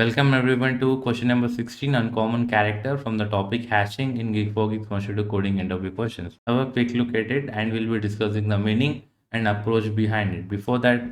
Welcome everyone to question number 16, uncommon character, from the topic hashing in Geek for Geeks Constitute Coding Interview Questions. Have a quick look at it and we'll be discussing the meaning and approach behind it. Before that,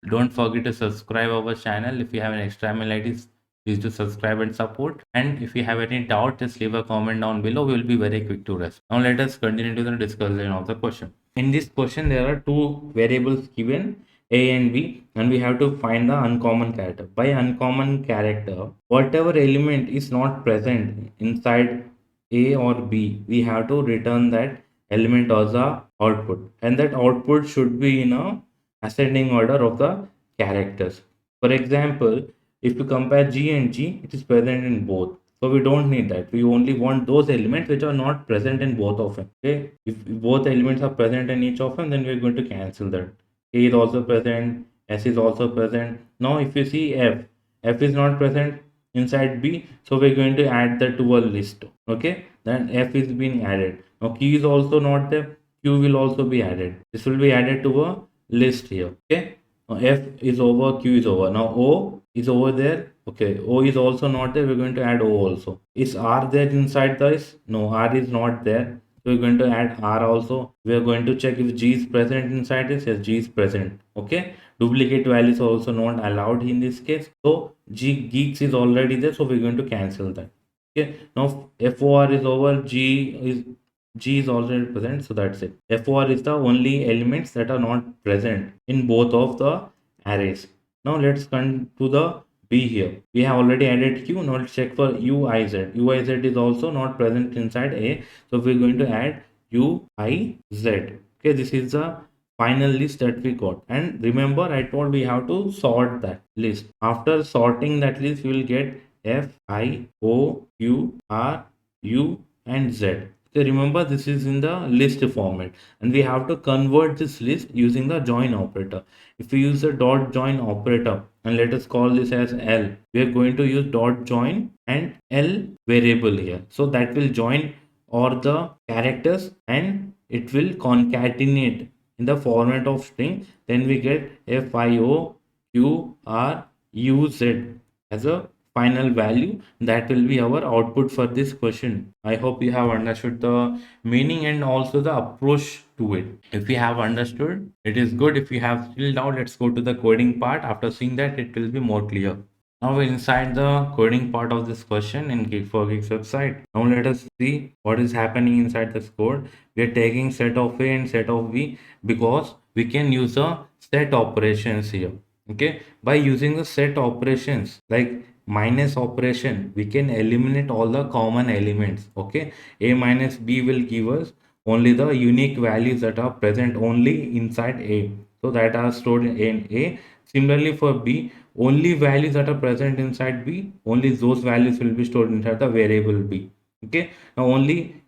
don't forget to subscribe our channel. If you have an extra email IDs, please do subscribe and support. And if you have any doubt, just leave a comment down below. We will be very quick to respond. Now let us continue to the discussion of the question. In this question, there are two variables given, a and b, and we have to find the uncommon character. By uncommon character, whatever element is not present inside a or b, we have to return that element as a output, and that output should be in a ascending order of the characters. For example, if you compare g and g, it is present in both, so we don't need that. We only want those elements which are not present in both of them. Okay, if both elements are present in each of them, then we're going to cancel that. A is also present, S is also present. Now if you see F is not present inside B, so we're going to add that to a list. Okay, then F is being added. Now Q is also not there, Q will also be added. This will be added to a list here. Okay, now F is over, Q is over. Now O is over there. Okay, O is also not there, we're going to add O also. Is R there inside this? No, R is not there. So we're going to add R also. We are going to check if G is present inside this. Yes, G is present. Okay. Duplicate values are also not allowed in this case. So Geeks is already there. So we're going to cancel that. Okay. Now FOR is over. G is already present. So that's it. FOR is the only elements that are not present in both of the arrays. Now let's come to the B here. We have already added Q. Now let's check for UIZ. UIZ is also not present inside A. So we're going to add UIZ. Okay, this is the final list that we got. And remember, I told we have to sort that list. After sorting that list, we will get F, I, O, Q, R, U, and Z. Okay, remember this is in the list format, and we have to convert this list using the join operator. If we use the dot join operator, and let us call this as L, we are going to use dot join and L variable here. So that will join all the characters and it will concatenate in the format of string. Then we get FIO QRUZ as a final value. That will be our output for this question. I hope you have understood the meaning and also the approach to it. If you have understood, it is good. If you have still doubt, let's go to the coding part. After seeing that, it will be more clear. Now we're inside the coding part of this question in Geek4Geeks website. Now let us see what is happening inside this code. We are taking set of A and set of B because we can use the set operations here. Okay, by using the set operations like minus operation, we can eliminate all the common elements. Okay, A minus B will give us only the unique values that are present only inside A, so that are stored in A. Similarly for B, only values that are present inside B, only those values will be stored inside the variable B. Okay, now only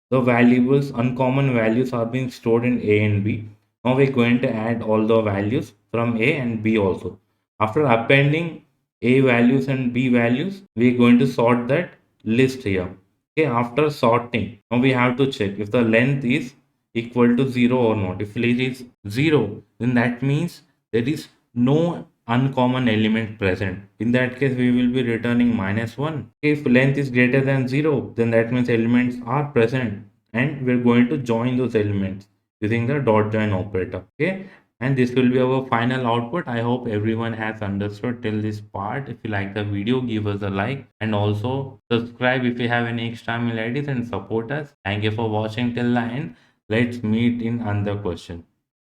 the valuables, uncommon values, are being stored in A and B. Now we're going to add all the values from A and B also. After appending A values and B values, we're going to sort that list here. Okay, after sorting, now we have to check if the length is equal to 0 or not. If it is 0, then that means there is no uncommon element present. In that case, we will be returning -1. If length is greater than 0, then that means elements are present and we're going to join those elements using the dot join operator. Okay, and this will be our final output. I hope everyone has understood till this part. If you like the video, give us a like and also subscribe if you have any extra email IDs and support us. Thank you for watching till the end. Let's meet in another question.